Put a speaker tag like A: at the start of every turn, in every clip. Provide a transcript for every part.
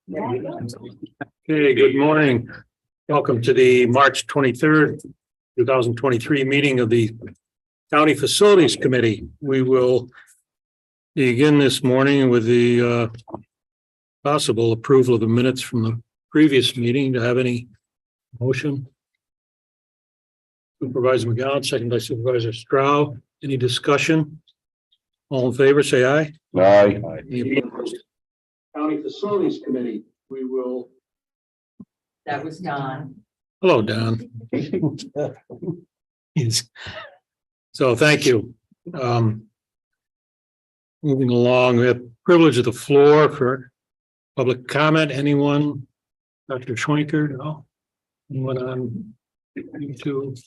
A: Okay, good morning. Welcome to the March 23rd, 2023 meeting of the County Facilities Committee. We will begin this morning with the possible approval of the minutes from the previous meeting. To have any motion? Supervisor McGowan, second by Supervisor Stroud. Any discussion? All in favor, say aye.
B: Aye.
A: Any opposed? County Facilities Committee, we will.
C: That was Don.
A: Hello, Don. Yes. So thank you. Moving along, we have privilege of the floor for public comment. Anyone? Dr. Schwenker? No? Anyone on YouTube?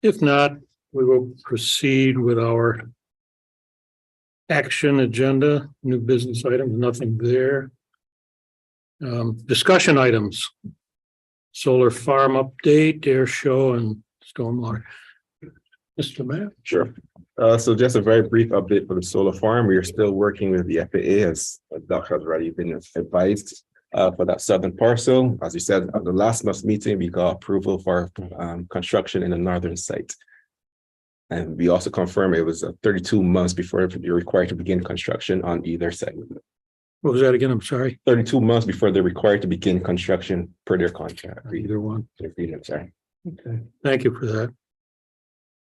A: If not, we will proceed with our action agenda, new business items, nothing there. Discussion items, solar farm update, air show and stormwater. Mr. Mayor?
B: Sure. So just a very brief update for the solar farm. We are still working with the FAA as Doc has already been advised for that southern parcel. As you said, at the last month's meeting, we got approval for construction in the northern site. And we also confirmed it was 32 months before you're required to begin construction on either side.
A: What was that again? I'm sorry.
B: 32 months before they're required to begin construction per their contract.
A: Either one.
B: Sorry.
A: Okay, thank you for that.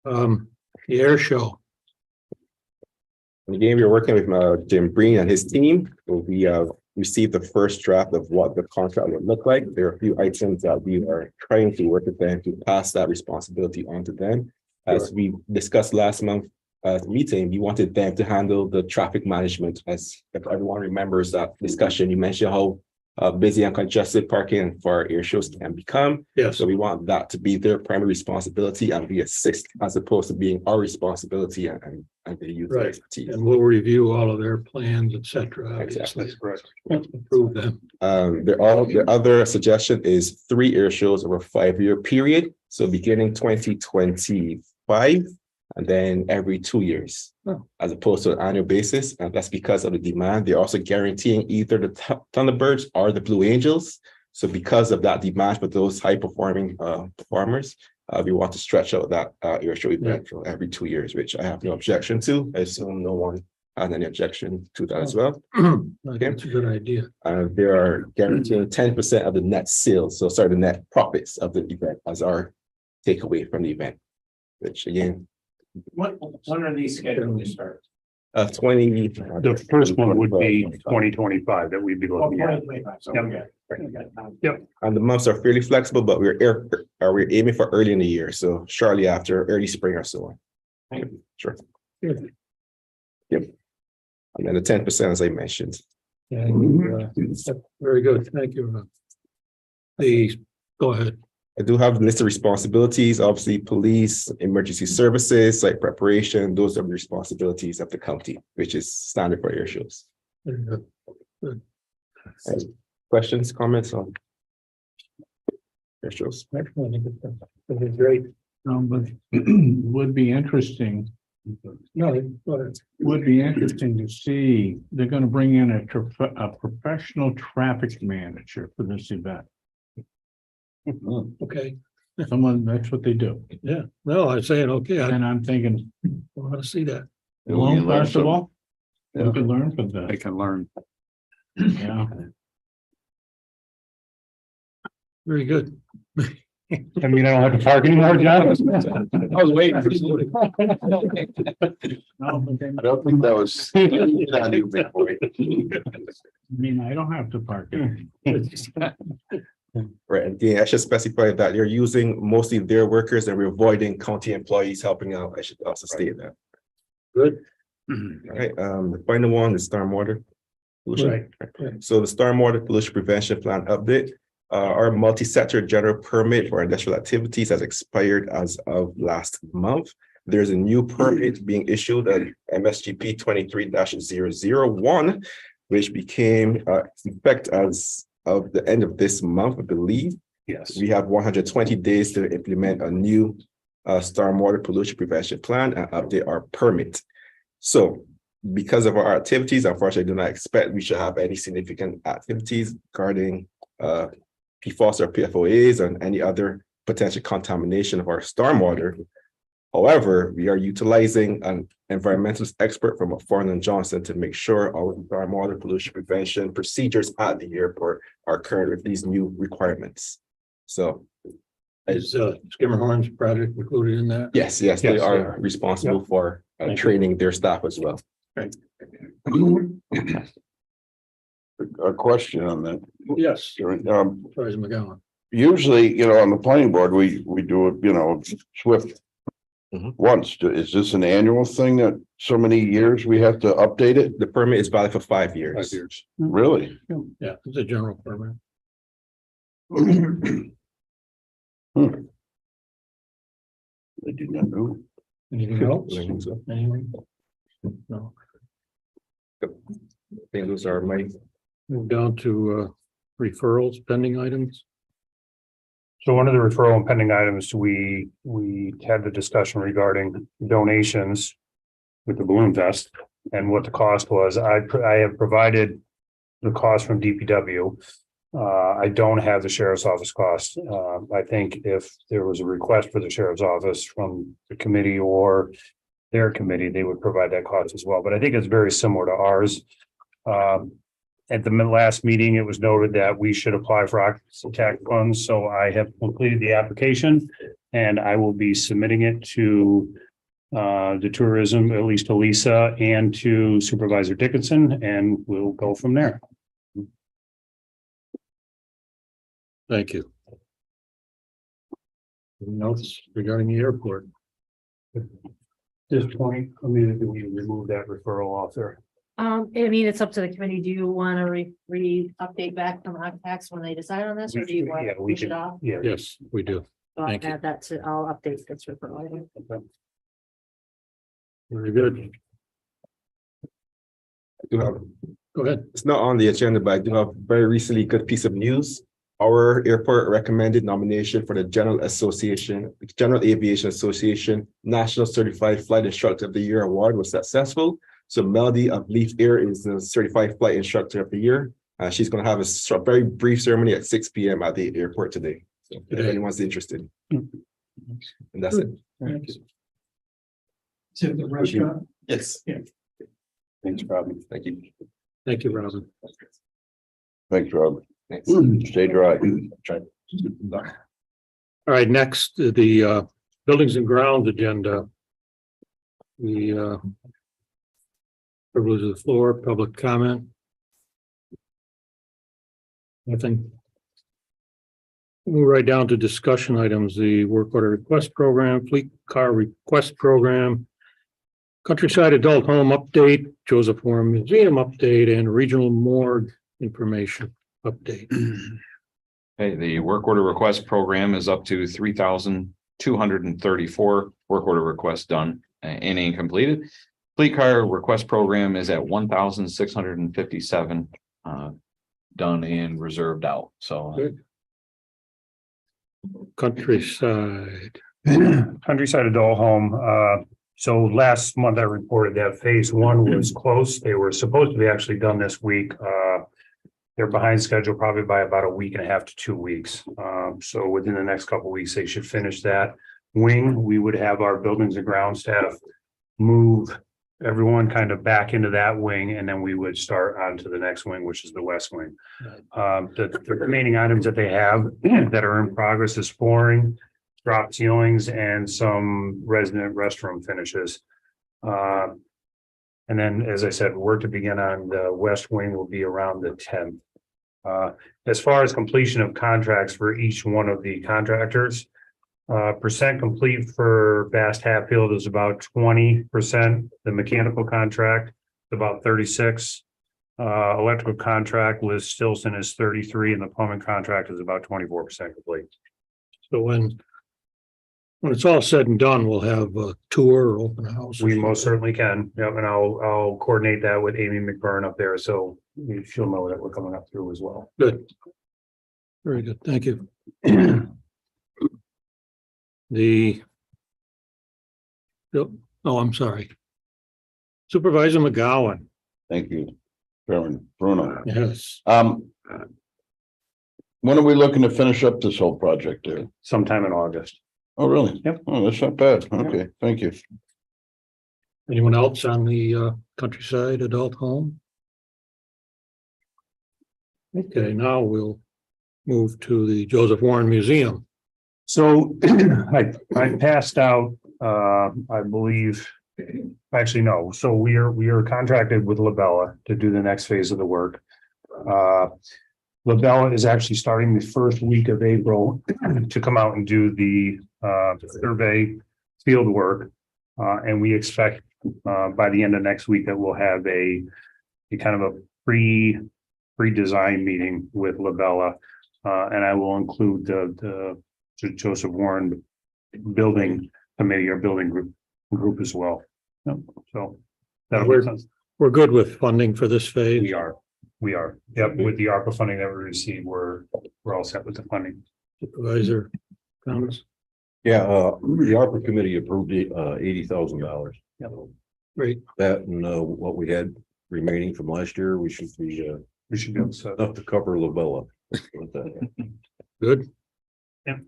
A: The air show.
B: Again, we're working with Jim Breen and his team. We received the first draft of what the contract would look like. There are a few items that we are trying to work with them to pass that responsibility on to them. As we discussed last month at the meeting, we wanted them to handle the traffic management. As if everyone remembers that discussion, you mentioned how busy and congested parking for air shows can become.
A: Yes.
B: So we want that to be their primary responsibility and we assist as opposed to being our responsibility and they use their expertise.
A: And we'll review all of their plans, et cetera.
B: Exactly.
A: That's correct. Approve them.
B: The other suggestion is 3 air shows over a 5-year period. So beginning 2025 and then every 2 years, as opposed to an annual basis. And that's because of the demand. They're also guaranteeing either the Thunderbirds or the Blue Angels. So because of that demand for those high performing performers, we want to stretch out that air show event for every 2 years, which I have no objection to. I assume no one has any objection to that as well.
A: That's a good idea.
B: They are guaranteeing 10% of the net sales. So sorry, the net profits of the event as our takeaway from the event, which again,
D: when are these scheduled to start?
B: 20.
D: The first one would be 2025 that we'd be looking at. Yep.
B: And the months are fairly flexible, but we're aiming for early in the year. So shortly after early spring or so on. Sure.
A: Good.
B: Yep. And then the 10%, as I mentioned.
A: Yeah, very good. Thank you. Go ahead.
B: I do have a list of responsibilities, obviously police, emergency services, site preparation. Those are the responsibilities of the county, which is standard for air shows.
A: Good.
B: Questions, comments on air shows?
A: Excellent. That'd be great.
D: But would be interesting.
A: No, go ahead.
D: Would be interesting to see, they're going to bring in a professional traffic manager for this event.
A: Okay.
D: Someone, that's what they do.
A: Yeah. No, I'm saying, okay. I
D: And I'm thinking,
A: want to see that.
D: well, first of all, we can learn from
E: They
D: that.
E: can learn.
D: Yeah.
A: Very good.
E: I mean, I don't have to park anymore, John.
A: I was waiting for you.
D: No, but then-
E: I don't think that was.
D: I mean, I don't have to park it.
B: Right, and I should specify that you're using mostly their workers and we're avoiding county employees helping out. I should also state that.
A: Good.
B: All right, the final one is stormwater pollution.
A: Right.
B: So the stormwater pollution prevention plan update. Our multi-sector general permit for industrial activities has expired as of last month. There's a new permit being issued at MSGP 23-001, which became effect as of the end of this month, I believe.
E: Yes.
B: We have 120 days to implement a new stormwater pollution prevention plan and update our permit. So because of our activities, unfortunately, I do not expect we should have any significant activities regarding PFOS or PFOAs and any other potential contamination of our stormwater. However, we are utilizing an environmentalist expert from Farland Johnson to make sure our stormwater pollution prevention procedures at the airport are current with these new requirements. So
A: Is Skimmerhorn's project included in that?
B: yes, they
A: Yes, they
B: are
A: are.
B: responsible for
A: Thank you.
B: training their staff as well.
F: A question on that.
A: Yes,
F: President
A: McGowan.
F: Usually, on the planning board, we do it, SWIFT.
B: Mhm.
F: Once. Is this an annual thing that so many years we have to update it?
B: The permit is valid for 5 years.
A: 5 years.
F: Really?
A: Yeah, it's a general permit.
F: I did not know.
A: Anything else?
B: I think so.
A: Anything? No.
B: I think those are my.
A: Move down to referrals, pending items.
E: So one of the referral and pending items, we had the discussion regarding donations with the balloon fest and what the cost was. I have provided the cost from DPW. I don't have the sheriff's office cost. I think if there was a request for the sheriff's office from the committee or their committee, they would provide that cost as well. But I think it's very similar to ours. At the last meeting, it was noted that we should apply for occupancy tax funds. So I have completed the application and I will be submitting it to the tourism, at least to Lisa and to Supervisor Dickinson, and we'll go from there.
A: Thank you. Anything else regarding the airport?
E: At this point, I mean, do we remove that referral off there?
G: I mean, it's up to the committee. Do you want to update back from OCTAX when they decide on this, or do you want
E: Yeah,
G: to
E: we
G: push it
E: can-
G: off?
E: Yeah.
A: Yes, we do.
G: So I'll
A: thank you.
G: add that to, I'll update this referral item.
A: Very good.
B: I do have,
A: Go ahead.
B: it's not on the agenda, but I do have very recently good piece of news. Our airport recommended nomination for the General Aviation Association National Certified Flight Instructor of the Year Award was successful. So Melody of Leaf Air is the Certified Flight Instructor of the Year. She's going to have a very brief ceremony at 6 p.m. at the airport today. So if anyone's interested. And that's it.
A: Thank you.
H: Is it the restaurant?
B: Yes.
E: Thanks, Robbie.
B: Thank you.
A: Thank you, Robin.
F: Thanks, Robert.
B: Thanks.
F: Stay dry.
A: All right, next, the buildings and grounds agenda. The privilege of the floor, public comment. Nothing. Move right down to discussion items, the work order request program, fleet car request program, countryside adult home update, Joseph Warren Museum update, and regional morgue information update.
I: Okay, the work order request program is up to 3,234 work order requests done and completed. Fleet car request program is at 1,657 done and reserved out. So
A: Good. Countryside.
E: Countryside adult home. So last month I reported that phase one was close. They were supposed to be actually done this week. They're behind schedule probably by about a week and a half to 2 weeks. So within the next couple of weeks, they should finish that wing. We would have our buildings and ground staff move everyone kind of back into that wing, and then we would start on to the next wing, which is the west wing. The remaining items that they have that are in progress is flooring, drop ceilings, and some resident restroom finishes. And then, as I said, work to begin on the west wing will be around the 10th. As far as completion of contracts for each one of the contractors, percent complete for Fast Hatfield is about 20%. The mechanical contract is about 36. Electrical contract with Stilson is 33, and the plumbing contract is about 24% complete.
A: So when it's all said and done, we'll have a tour or open house.
E: We most certainly can. Yep, and I'll coordinate that with Amy McBurn up there, so she'll know that we're coming up through as well.
A: Good. Very good. Thank you. Oh, I'm sorry. Supervisor McGowan.
F: Thank you, Chairman Bruno.
A: Yes.
F: When are we looking to finish up this whole project there?
E: Sometime in August.
F: Oh, really?
E: Yep.
F: Oh, that's not bad. Okay, thank you.
A: Anyone else on the countryside adult home? Okay, now we'll move to the Joseph Warren Museum.
E: So I passed out, I believe, actually, no. So we are contracted with Labella to do the next phase of the work. Labella is actually starting the first week of April to come out and do the survey field work. And we expect by the end of next week that we'll have a kind of a pre-design meeting with Labella. And I will include the Joseph Warren building committee or building group as well. Yep. So that'll
A: We're-
E: be sense.
A: We're good with funding for this phase.
E: We are. Yep, with the ARPA funding that we received, we're all set with the funding.
A: Supervisor comments?
J: Yeah, the ARPA committee approved $80,000.
A: Great.
J: That and what we had remaining from last year, we should be
E: We should be able to.
J: enough to cover Labella. with that.
A: Good.
E: And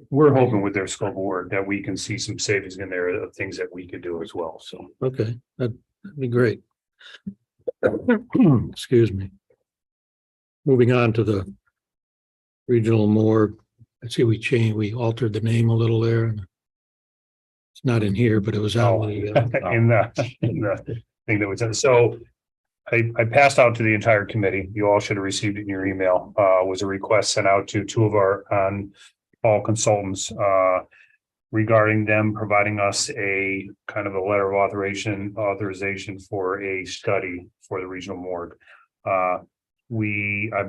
E: we're hoping with their scope of work that we can see some savings in there of things that we could do as well. So.
A: Okay, that'd be great. Excuse me. Moving on to the regional morgue. I see we altered the name a little there. It's not in here, but it was on the,
E: In the thing that was in. So I passed out to the entire committee. You all should have received it in your email. Was a request sent out to two of our on-call consultants regarding them providing us a kind of a letter of authorization for a study for the regional morgue. I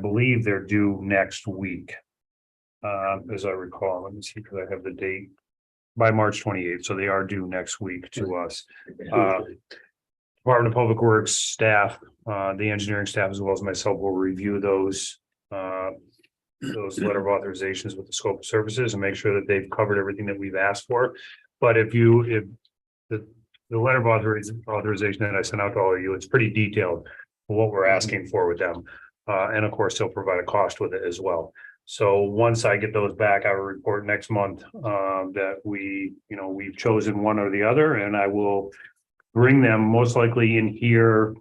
E: believe they're due next week. As I recall, let me see, because I have the date by March 28th. So they are due next week to us. Department of Public Works staff, the engineering staff, as well as myself, will review those letter of authorizations with the scope of services and make sure that they've covered everything that we've asked for. But if the letter of authorization that I sent out to all of you, it's pretty detailed for what we're asking for with them. And of course, they'll provide a cost with it as well. So once I get those back, I will report next month that we've chosen one or the other, and I will bring them most likely in here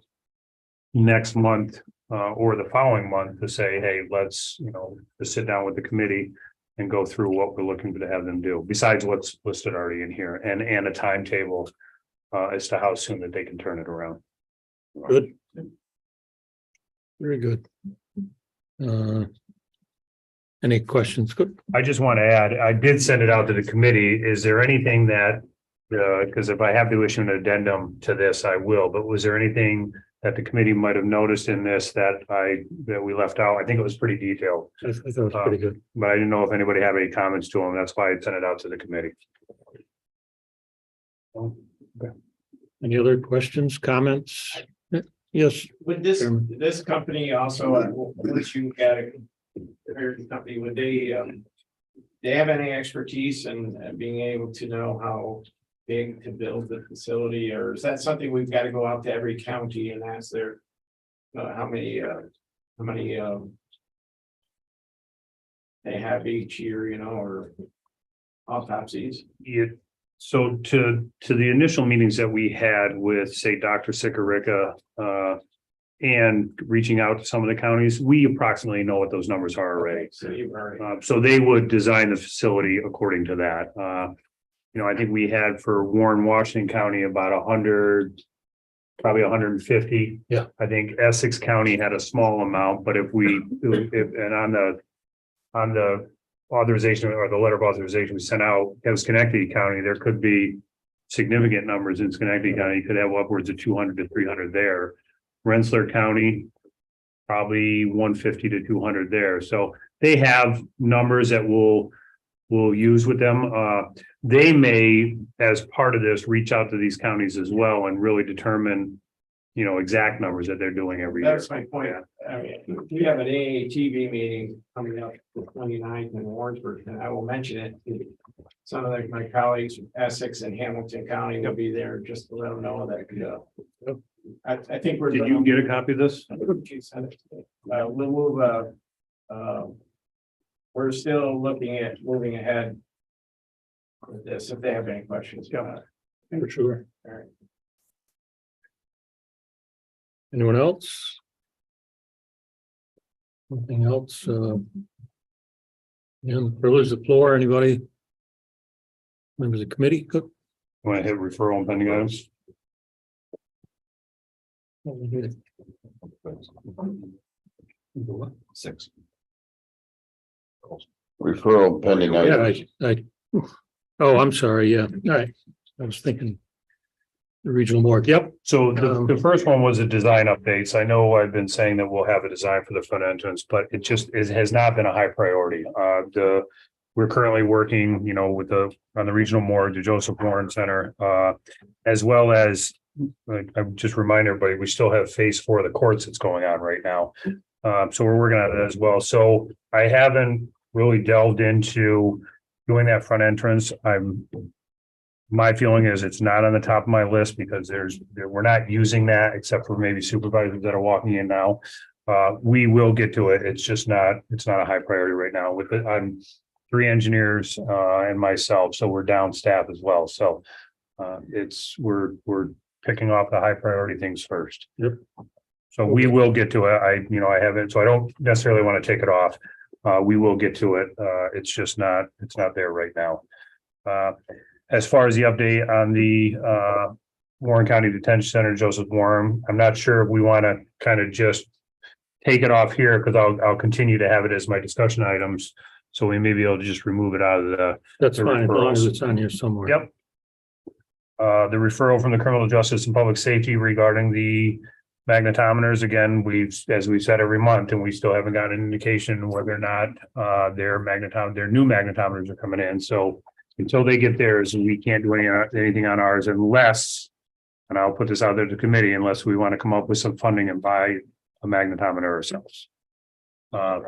E: next month or the following month to say, hey, let's, to sit down with the committee and go through what we're looking to have them do, besides what's listed already in here, and a timetable as to how soon that they can turn it around.
A: good. Very good. Any questions? Good.
E: I just want to add, I did send it out to the committee. Is there anything that, because if I have to issue an addendum to this, I will, but was there anything that the committee might have noticed in this that we left out? I think it was pretty detailed,
A: I thought it was pretty good.
E: but I didn't know if anybody had any comments to them. That's why I sent it out to the committee.
A: Any other questions, comments? Yes,
H: Would this,
A: Chairman.
H: this company also, once you got a company, would they have any expertise in being able to know how big to build the facility, or is that something we've got to go out to every county and ask their how many they have each year, or autopsies?
E: So to the initial meetings that we had with, say, Dr. Sikorica, and reaching out to some of the counties, we approximately know what those numbers are already.
H: So you've already.
E: So they would design the facility according to that. I think we had for Warren, Washington County about 100, probably 150.
A: Yeah.
E: I think Essex County had a small amount, but on the authorization or the letter of authorization we sent out, it was Schenectady County, there could be significant numbers in Schenectady County. You could have upwards of 200 to 300 there. Rensselaer County, probably 150 to 200 there. So they have numbers that we'll use with them. They may, as part of this, reach out to these counties as well and really determine, exact numbers that they're doing every year.
H: That's my point. I mean, we have an AATV meeting coming up the 29th in Warrensburg, and I will mention it to some of my colleagues, from Essex and Hamilton County will be there just to let them know that, I think we're.
E: Did you get a copy of this?
H: We'll move, we're still looking at moving ahead with this, if they have any questions.
A: For sure.
H: All right.
A: Anyone else? Anything else? Yeah, privilege the floor. Anybody? Members of the committee? Cook?
E: Want to hit referral and pending items?
I: Six.
F: Referral pending.
A: Yeah, oh, I'm sorry. Yeah, all right. I was thinking the regional morgue. Yep.
E: So the first one was a design updates. I know I've been saying that we'll have a design for the front entrance, but it has not been a high priority. We're currently working, on the regional morgue, the Joseph Warren Center, as well as, I just remind everybody, we still have phase 4 of the courts that's going on right now. So we're working on it as well. So I haven't really delved into doing that front entrance. My feeling is it's not on the top of my list because we're not using that except for maybe supervisors that are walking in now. We will get to it. It's not a high priority right now. With it, I'm 3 engineers and myself, so we're down staff as well. So we're picking off the high priority things first.
A: Yep.
E: So we will get to it. I haven't, so I don't necessarily want to take it off. We will get to it. It's not there right now. As far as the update on the Warren County Detention Center, Joseph Warren, I'm not sure if we want to kind of just take it off here because I'll continue to have it as my discussion items. So we may be able to just remove it out of the.
A: That's
E: the
A: fine, as long as
E: referrals.
A: it's on here somewhere.
E: Yep. The referral from the Criminal Justice and Public Safety regarding the magnetometers. Again, as we've said every month, and we still haven't gotten an indication whether or not their new magnetometers are coming in. So until they get theirs, we can't do anything on ours unless, and I'll put this out there to the committee, unless we want to come up with some funding and buy a magnetometer ourselves.
A: Let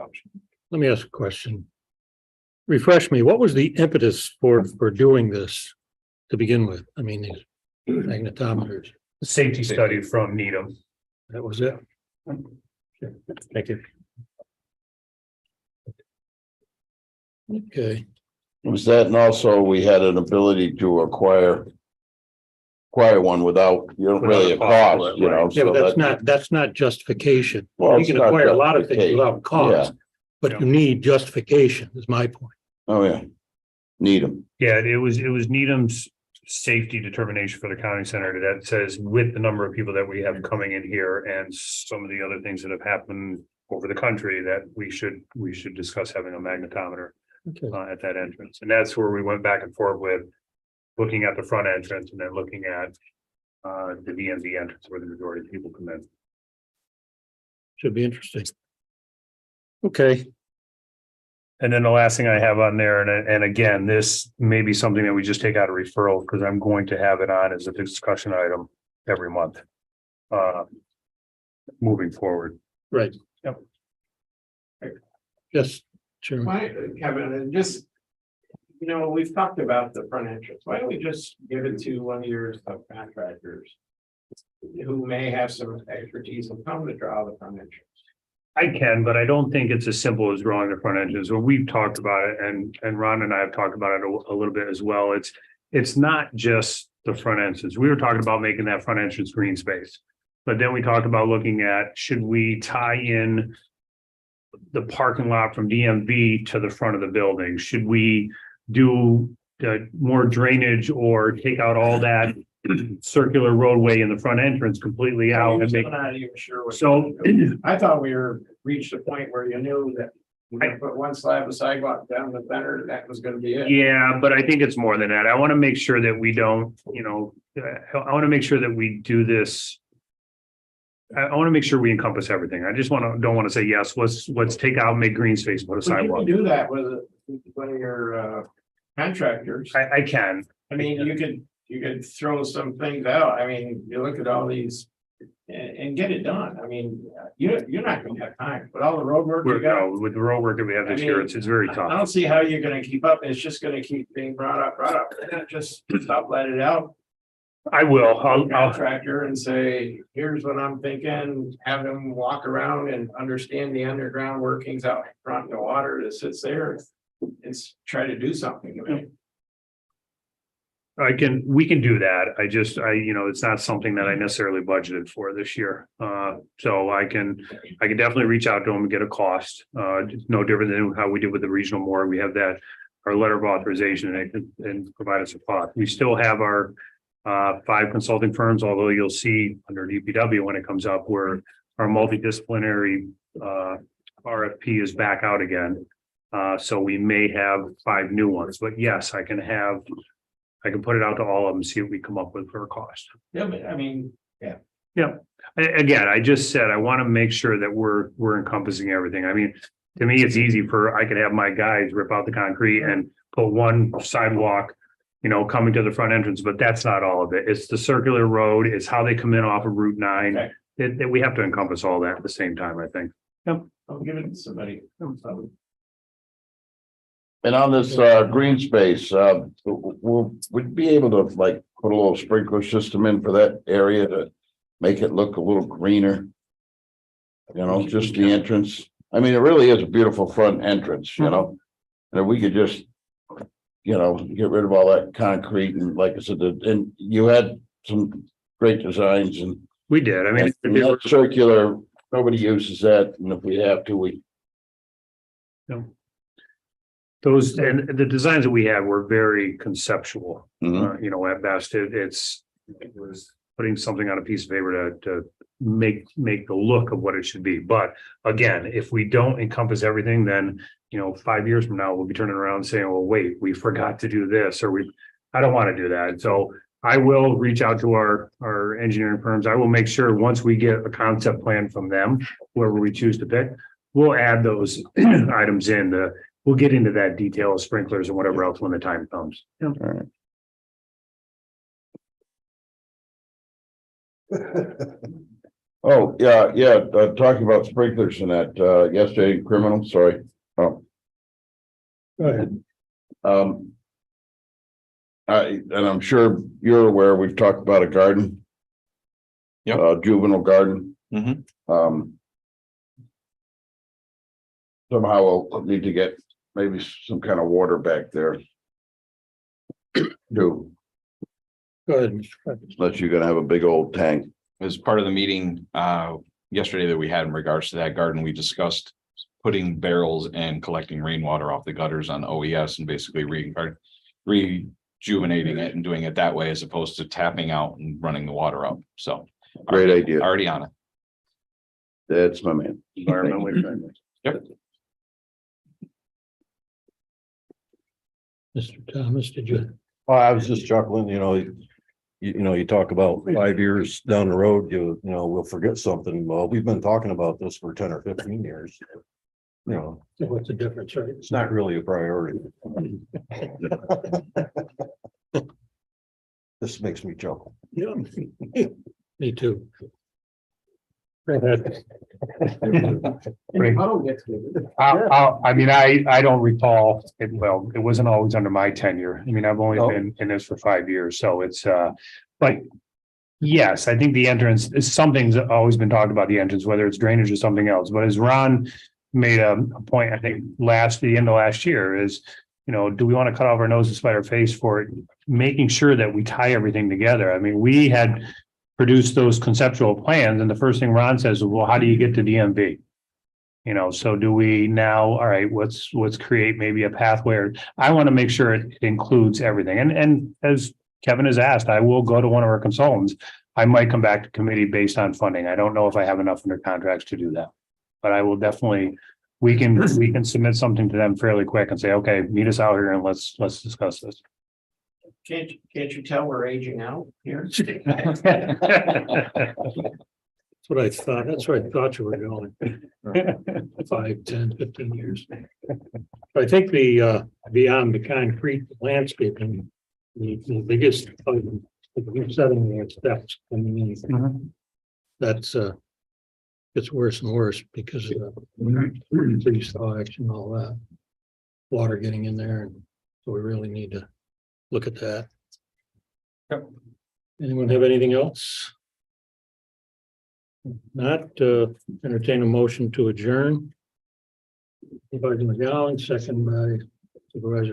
A: me ask a question. Refresh me, what was the impetus for doing this to begin with? I mean, these magnetometers,
E: Safety study from Needham.
A: that was it? Thank you. Okay,
F: Was that, and also we had an ability to acquire one without, really a cost,
A: yeah,
F: so
A: but that's not justification.
F: Well,
A: You
F: it's
A: can
F: not
A: acquire a lot of things
F: justification.
A: without cost, but you need justification, is my point.
F: Oh, yeah. Need them.
E: Yeah, it was Needham's safety determination for the county center that says with the number of people that we have coming in here and some of the other things that have happened over the country that we should discuss having a magnetometer
A: Okay.
E: at that entrance. And that's where we went back and forth with looking at the front entrance and then looking at the DMV entrance where the majority of people come in.
A: Should be interesting. Okay,
E: And then the last thing I have on there, and again, this may be something that we just take out of referral because I'm going to have it on as a discussion item every month. Moving forward.
A: right.
E: Yep.
A: Yes, sure.
H: Kevin, and just, we've talked about the front entrance. Why don't we just give it to one of your subcontractors who may have some expertise and come to draw the front entrance?
E: I can, but I don't think it's as simple as drawing the front entrance. Well, we've talked about it and Ron and I have talked about it a little bit as well. It's not just the front entrance. We were talking about making that front entrance green space. But then we talked about looking at, should we tie in the parking lot from DMV to the front of the building? Should we do more drainage or take out all that circular roadway in the front entrance completely out and make?
H: I'm not even sure.
E: So
H: I thought we reached a point where you knew that we're gonna put one slab of sidewalk down the center, that was gonna be it.
E: yeah, but I think it's more than that. I want to make sure that we don't, I want to make sure that we do this. I want to make sure we encompass everything. I just don't want to say, yes, let's take out, make green space, put a
H: But you
E: sidewalk.
H: can do that with one of your contractors.
E: I can.
H: I mean, you could throw some things out. I mean, you look at all these and get it done. I mean, you're not gonna have time, but all the road work you
E: We're,
H: got.
E: no, with the road work that we have this year, it's very
H: I
E: tough.
H: don't see how you're gonna keep up. It's just gonna keep being brought up. Just stop, let it out.
E: I will, I'll,
H: Contractor and say, here's what I'm thinking, have them walk around and understand the underground workings out in front of the water that sits there. And try to do something with it.
E: we can do that. It's not something that I necessarily budgeted for this year. So I can definitely reach out to them and get a cost. It's no different than how we did with the regional morgue. We have that, our letter of authorization and provide us a cost. We still have our 5 consulting firms, although you'll see under DPW when it comes up where our multidisciplinary RFP is back out again. So we may have 5 new ones, but yes, I can put it out to all of them, see what we come up with for a cost.
H: Yeah, but I mean,
E: Again, I just said, I want to make sure that we're encompassing everything. I mean, to me, it's easy I could have my guys rip out the concrete and put one sidewalk, coming to the front entrance, but that's not all of it. It's the circular road. It's how they come in off of Route 9.
H: Okay.
E: We have to encompass all that at the same time, I think.
H: I'll give it to somebody.
F: And on this green space, we'd be able to like put a little sprinkler system in for that area to make it look a little greener. Just the entrance. I mean, it really is a beautiful front entrance, and if we could just, get rid of all that concrete and like I said, and you had some great designs and
E: We did. I mean,
F: and that circular, nobody uses that, and if we have to, we.
E: those and the designs that we had were very conceptual.
F: Mhm.
E: At best, it was putting something on a piece of paper to make the look of what it should be. But again, if we don't encompass everything, then 5 years from now, we'll be turning around saying, well, wait, we forgot to do this, or I don't want to do that. So I will reach out to our engineering firms. I will make sure once we get a concept plan from them, whoever we choose to pick, we'll add those items in. We'll get into that detail of sprinklers and whatever else when the time comes.
F: All right. Oh, yeah, talking about sprinklers and that, yesterday, criminal, sorry. Oh.
A: Go ahead.
F: And I'm sure you're aware, we've talked about a garden.
I: Yep.
F: Juvenile garden.
I: Mhm.
F: Somehow we'll need to get maybe some kind of water back there. Do,
A: Go ahead.
F: unless you're gonna have a big old tank.
I: As part of the meeting yesterday that we had in regards to that garden, we discussed putting barrels and collecting rainwater off the gutters on OES and basically rejuvenating it and doing it that way as opposed to tapping out and running the water up. So
F: Great idea.
I: already on it.
F: That's my man.
E: Environmentally friendly.
I: Yep.
A: Mr. Thomas, did you?
J: Well, I was just chuckling, you talk about 5 years down the road, we'll forget something. Well, we've been talking about this for 10 or 15 years.
A: What's the difference, right?
J: It's not really a priority. This makes me chuckle.
A: Yeah. Me too. Go ahead.
E: I don't recall it. Well, it wasn't always under my tenure. I mean, I've only been in this for 5 years, so it's but yes, I think the entrance is something's always been talked about the entrance, whether it's drainage or something else. But as Ron made a point, I think the end of last year is, do we want to cut off our nose to spite our face for it? Making sure that we tie everything together. I mean, we had produced those conceptual plans, and the first thing Ron says is, well, how do you get to DMV? So do we now, all right, let's create maybe a pathway. I want to make sure it includes everything. And as Kevin has asked, I will go to one of our consultants. I might come back to committee based on funding. I don't know if I have enough under contracts to do that. But I will definitely, we can submit something to them fairly quick and say, okay, meet us out here and let's discuss this.
H: Can't you tell we're aging out here?
A: That's what I thought. That's where I thought you were going. 5, 10, 15 years. I think the beyond the concrete landscaping, the biggest setting there steps. that's gets worse and worse because of the freeze thaw action and all that. Water getting in there, and so we really need to look at that.
E: Yep.
A: Anyone have anything else? Not entertain a motion to adjourn. Supervisor McGowan, second by Supervisor